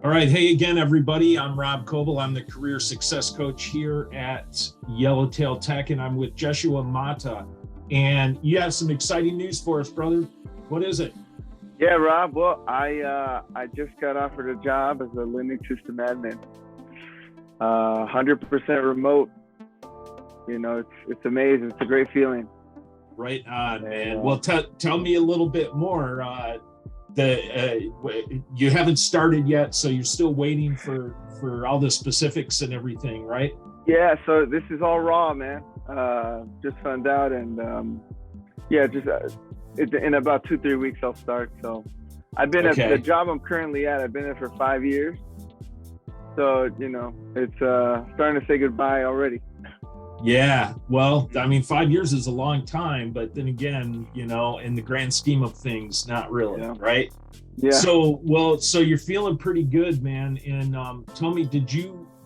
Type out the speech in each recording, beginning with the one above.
All right. Hey again, everybody. I'm Rob Coble. I'm the career success coach here at Yellowtail Tech, and I'm with Jesua Mata. And you have some exciting news for us, brother. What is it? Yeah, Rob. Well, I just got offered a job as a Linux system admin. 100% remote. You know, it's amazing. It's a great feeling. Right on, man. Well, tell me a little bit more. You haven't started yet, so you're still waiting for all the specifics and everything, right? Yeah, so this is all raw, man. Just found out, and in about 2-3 weeks I'll start. So I've been at the job I'm currently at. I've been there for 5 years, so you know it's starting to say goodbye already. Yeah, well, I mean, 5 years is a long time, but then again, you know, in the grand scheme of things, not really, right? Yeah. So you're feeling pretty good, man. And tell me,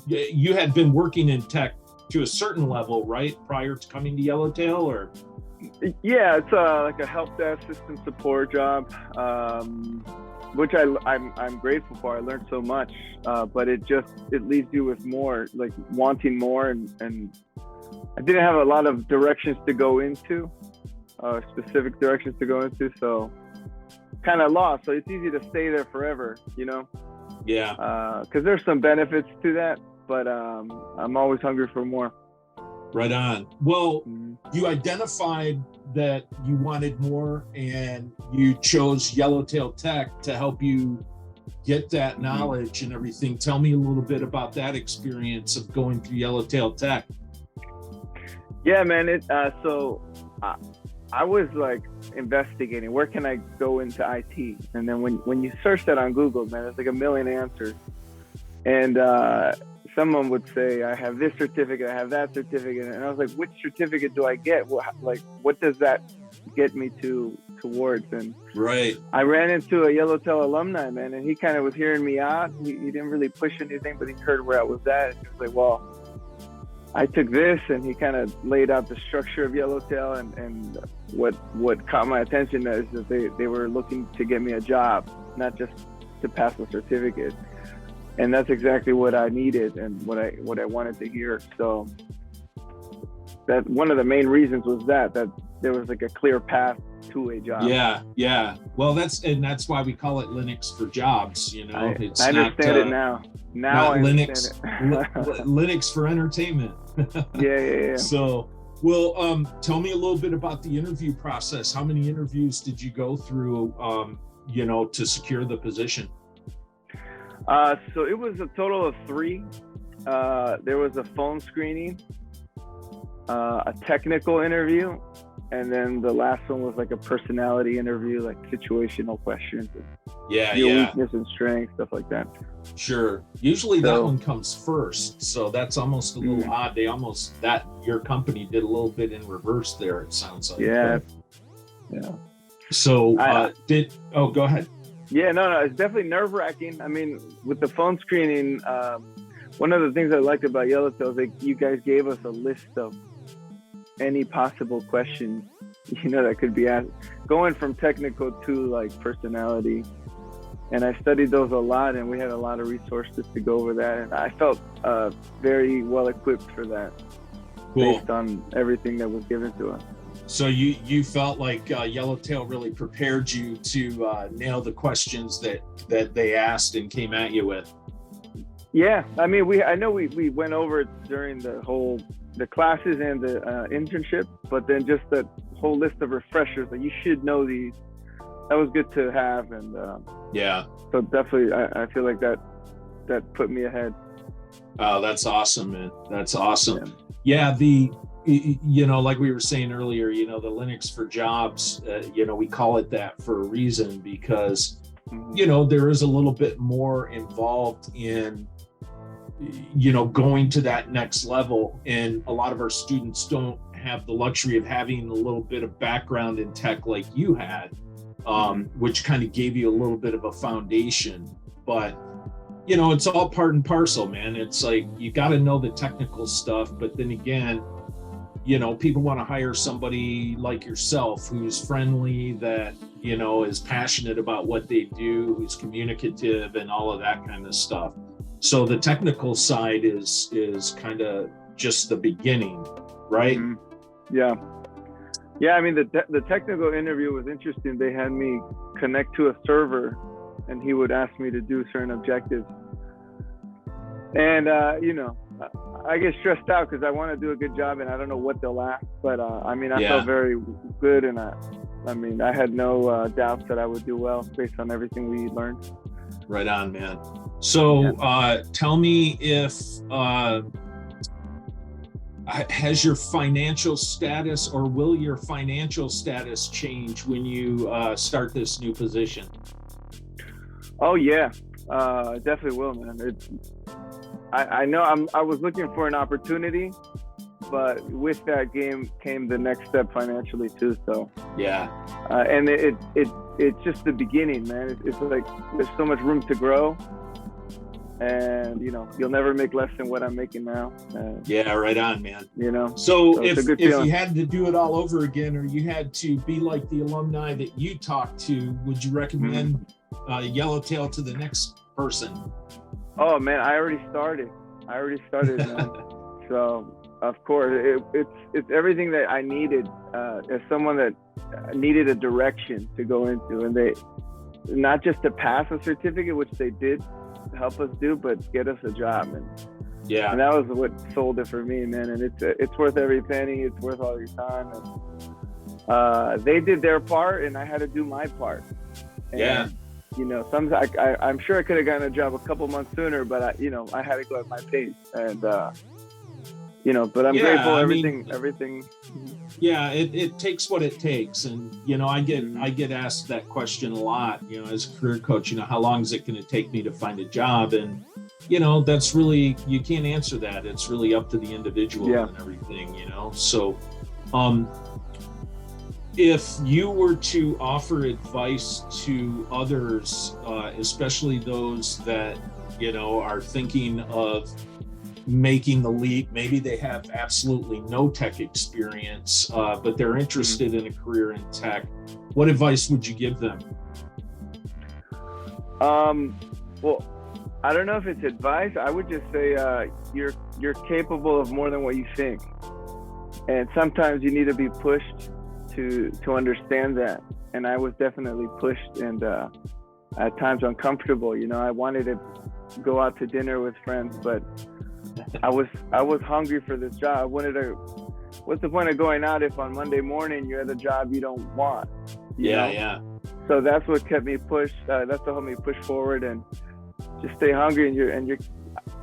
you had been working in tech to a certain level, right, prior to coming to Yellowtail, or? Yeah, it's like a help desk system support job, which I'm grateful for. I learned so much, but it leaves you with more, like wanting more, and I didn't have a lot of directions to go into, specific directions to go into, so kind of lost. So it's easy to stay there forever, you know? Yeah. Because there's some benefits to that, but I'm always hungry for more. Right on. Well, you identified that you wanted more, and you chose Yellowtail Tech to help you get that knowledge and everything. Tell me a little bit about that experience of going through Yellowtail Tech. Yeah, man. I was like investigating where can I go into IT, and then when you search that on Google, man, there's like a million answers, and someone would say, I have this certificate, I have that certificate, and I was like, which certificate do I get? What does that get me towards? And right, I ran into a Yellowtail alumni, man, and he kind of was hearing me out. He didn't really push anything, but he heard where I was at, and he was like, well, I took this, and he kind of laid out the structure of Yellowtail, and what caught my attention is that they were looking to get me a job, not just to pass a certificate. And that's exactly what I needed and what I wanted to hear. So that one of the main reasons was that there was like a clear path to a job. Yeah. Well, that's why we call it Linux for Jobs. You know, I understand it now. Now I Linux, understand it. Linux for entertainment. Yeah. So, well, tell me a little bit about the interview process. How many interviews did you go through, to secure the position? So it was a total of 3. There was a phone screening, a technical interview, and then the last one was like a personality interview, like situational questions. Your weakness and strength, stuff like that. Sure. Usually that one comes first, so that's almost a little odd. Your company did a little bit in reverse there, it sounds like. Yeah. So go ahead. Yeah, no, it's definitely nerve-wracking. I mean, with the phone screening, one of the things I liked about Yellowtail is that you guys gave us a list of any possible questions, that could be asked, going from technical to like personality. And I studied those a lot, and we had a lot of resources to go over that. And I felt very well equipped for that, based on everything that was given to us. So you felt like Yellowtail really prepared you to nail the questions that they asked and came at you with. Yeah, I mean, I know we went over it during the classes and the internship, but then just that whole list of refreshers that you should know these, that was good to have. And so definitely I feel like that put me ahead. Oh, that's awesome, man. That's awesome. Yeah, like we were saying earlier, the Linux for Jobs, we call it that for a reason, because, there is a little bit more involved in, going to that next level. And a lot of our students don't have the luxury of having a little bit of background in tech like you had, which kind of gave you a little bit of a foundation. But, it's all part and parcel, man. It's like, you got to know the technical stuff, but then again, people want to hire somebody like yourself who's friendly, that is passionate about what they do, who's communicative and all of that kind of stuff. So the technical side is kind of just the beginning, right? Mm-hmm. Yeah. I mean, the technical interview was interesting. They had me connect to a server, and he would ask me to do certain objectives. And I get stressed out because I want to do a good job, and I don't know what they'll ask. But I felt very good, and I had no doubts that I would do well based on everything we learned. Right on, man. So tell me if has your financial status, or will your financial status change when you start this new position? Oh yeah, definitely will, man. I know I was looking for an opportunity, but with that came the next step financially too. So and it's just the beginning, man. It's like there's so much room to grow, and you'll never make less than what I'm making now. Right on, man. So if you had to do it all over again, or you had to be like the alumni that you talked to, would you recommend Yellowtail to the next person? Oh man, I already started, man. So of course, it's everything that I needed as someone that needed a direction to go into, and they not just to pass a certificate, which they did help us do, but get us a job, and that was what sold it for me, man. And it's worth every penny. It's worth all your time. And they did their part, and I had to do my part. And, sometimes I'm sure I could have gotten a job a couple months sooner, but I had to go at my pace, and but I'm grateful. Everything. Yeah, it takes what it takes, and I get asked that question a lot. As a career coach, how long is it going to take me to find a job? And that's really, you can't answer that. It's really up to the individual and everything. So, if you were to offer advice to others, especially those that are thinking of making the leap, maybe they have absolutely no tech experience, but they're interested in a career in tech, what advice would you give them? Well, I don't know if it's advice. I would just say you're capable of more than what you think, and sometimes you need to be pushed to understand that. And I was definitely pushed, and at times uncomfortable. I wanted to go out to dinner with friends, but I was hungry for this job. I wanted to. What's the point of going out if on Monday morning you're at a job you don't want? You know? So that's what kept me pushed. That's what helped me push forward and just stay hungry. And you're.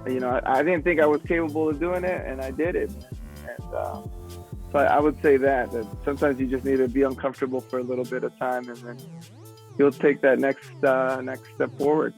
I didn't think I was capable of doing it, and I did it. And so I would say that sometimes you just need to be uncomfortable for a little bit of time, and then you'll take that next step forward.